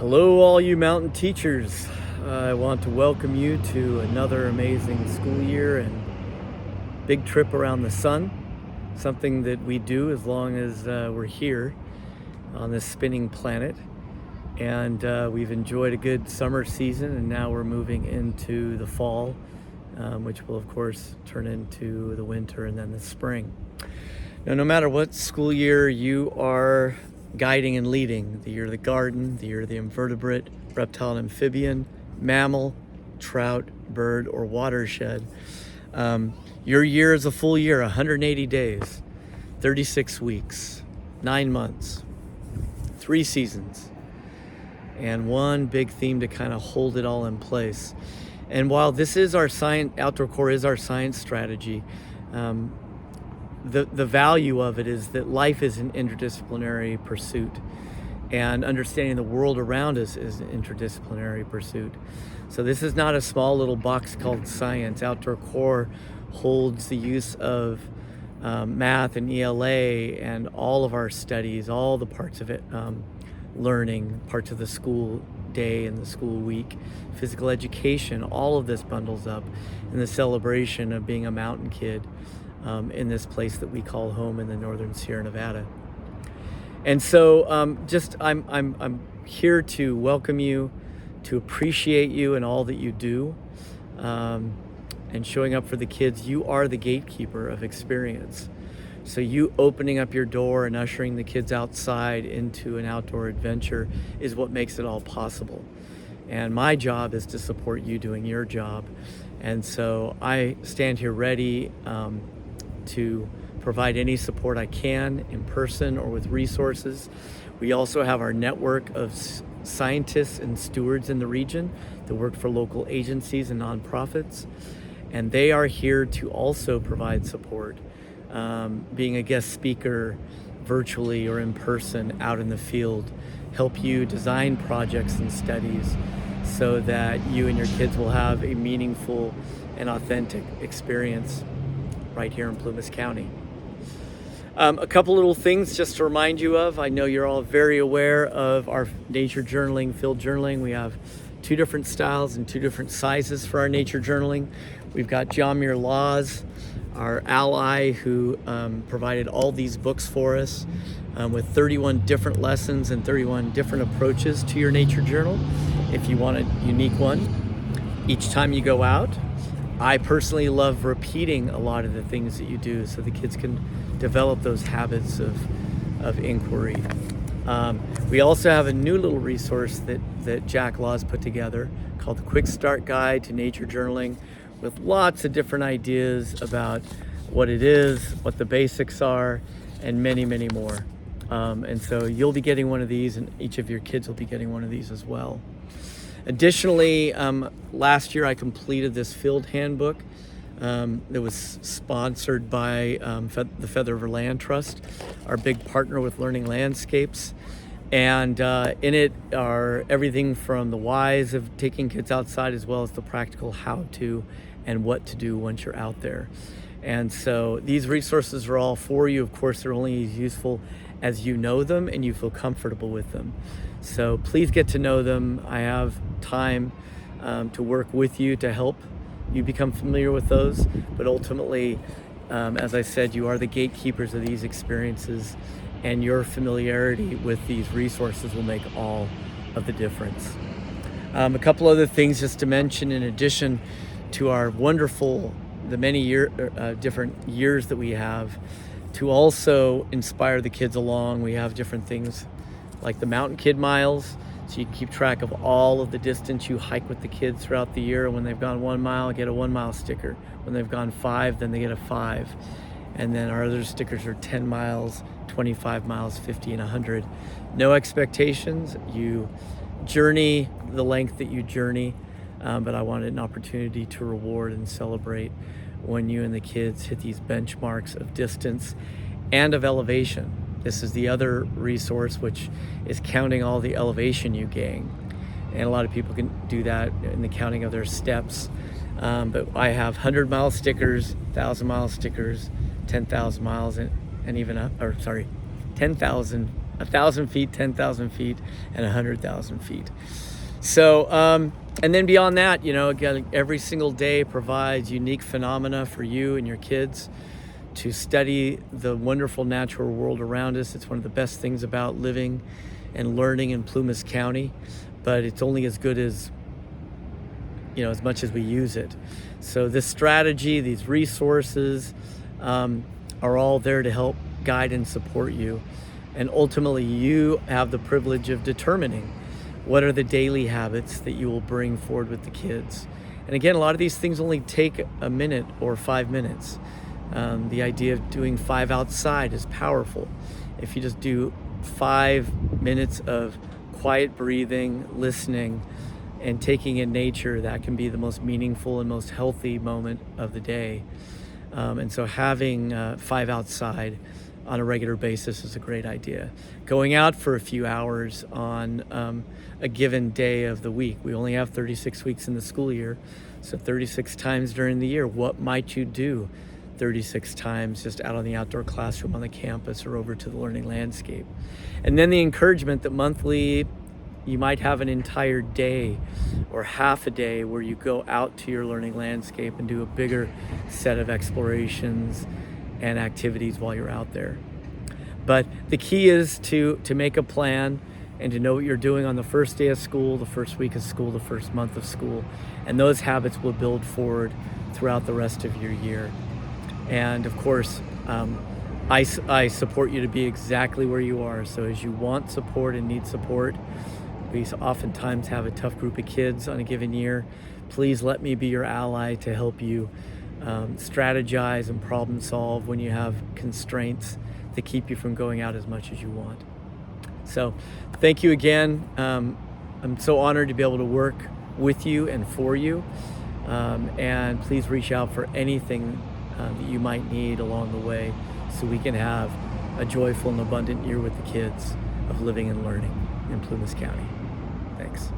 Hello, all you mountain teachers. I want to welcome you to another amazing school year and big trip around the sun. Something that we do as long as we're here on this spinning planet. And we've enjoyed a good summer season, and now we're moving into the fall, which will, of course, turn into the winter and then the spring. Now, no matter what school year you are guiding and leading, the year of the garden, the year of the invertebrate, reptile and amphibian, mammal, trout, bird, or watershed, your year is a full year, 180 days, 36 weeks, 9 months, 3 seasons, and one big theme to kind of hold it all in place. And while this is our science, Outdoor Core is our science strategy, the value of it is that life is an interdisciplinary pursuit, and understanding the world around us is an interdisciplinary pursuit. So this is not a small little box called science. Outdoor Core holds the use of math and ELA and all of our studies, all the parts of it, learning, parts of the school day and the school week, physical education, all of this bundles up in the celebration of being a mountain kid in this place that we call home in the northern Sierra Nevada. And so I'm here to welcome you, to appreciate you and all that you do, and showing up for the kids. You are the gatekeeper of experience. So you opening up your door and ushering the kids outside into an outdoor adventure is what makes it all possible. And my job is to support you doing your job. And so I stand here ready to provide any support I can in person or with resources. We also have our network of scientists and stewards in the region that work for local agencies and nonprofits, and they are here to also provide support, being a guest speaker virtually or in person out in the field, help you design projects and studies so that you and your kids will have a meaningful and authentic experience right here in Plumas County. A couple little things just to remind you of. I know you're all very aware of our nature journaling, field journaling. We have 2 different styles and 2 different sizes for our nature journaling. We've got John Muir Laws, our ally, who provided all these books for us with 31 different lessons and 31 different approaches to your nature journal if you want a unique one each time you go out. I personally love repeating a lot of the things that you do so the kids can develop those habits of inquiry. We also have a new little resource that Jack Laws put together called the Quick Start Guide to Nature Journaling, with lots of different ideas about what it is, what the basics are, and many, many more. And so you'll be getting one of these, and each of your kids will be getting one of these as well. Additionally, last year I completed this field handbook that was sponsored by the Feather River Land Trust, our big partner with Learning Landscapes. And in it are everything from the whys of taking kids outside, as well as the practical how to and what to do once you're out there. And so these resources are all for you. Of course, they're only as useful as you know them and you feel comfortable with them. So please get to know them. I have time to work with you to help you become familiar with those. But ultimately, as I said, you are the gatekeepers of these experiences, and your familiarity with these resources will make all of the difference. A couple other things just to mention in addition to our wonderful, the many different years that we have, to also inspire the kids along. We have different things like the Mountain Kid Miles, so you can keep track of all of the distance you hike with the kids throughout the year. When they've gone 1 mile, get a 1 mile sticker. When they've gone 5, then they get a 5. And then our other stickers are 10 miles, 25 miles, 50, and 100. No expectations. You journey the length that you journey, but I wanted an opportunity to reward and celebrate when you and the kids hit these benchmarks of distance and of elevation. This is the other resource, which is counting all the elevation you gain. And a lot of people can do that in the counting of their steps. But I have 100-mile stickers, 1,000-mile stickers, 10,000 miles, and even 10,000 1,000 feet, 10,000 feet, and 100,000 feet. So, and then beyond that, again, every single day provides unique phenomena for you and your kids to study the wonderful natural world around us. It's one of the best things about living and learning in Plumas County, but it's only as good as, as much as we use it. So this strategy, these resources, are all there to help guide and support you. And ultimately, you have the privilege of determining what are the daily habits that you will bring forward with the kids. And again, a lot of these things only take a minute or 5 minutes. The idea of doing 5 outside is powerful. If you just do 5 minutes of quiet breathing, listening, and taking in nature, that can be the most meaningful and most healthy moment of the day. And so having 5 outside on a regular basis is a great idea. Going out for a few hours on a given day of the week. We only have 36 weeks in the school year, so 36 times during the year. What might you do 36 times just out on the outdoor classroom on the campus or over to the learning landscape? And then the encouragement that monthly you might have an entire day or half a day where you go out to your learning landscape and do a bigger set of explorations and activities while you're out there. But the key is to make a plan and to know what you're doing on the first day of school, the first week of school, the first month of school. And those habits will build forward throughout the rest of your year. And of course, I support you to be exactly where you are. So as you want support and need support, we oftentimes have a tough group of kids on a given year. Please let me be your ally to help you strategize and problem solve when you have constraints that keep you from going out as much as you want. So thank you again. I'm so honored to be able to work with you and for you. And please reach out for anything that you might need along the way so we can have a joyful and abundant year with the kids of living and learning in Plumas County. Thanks.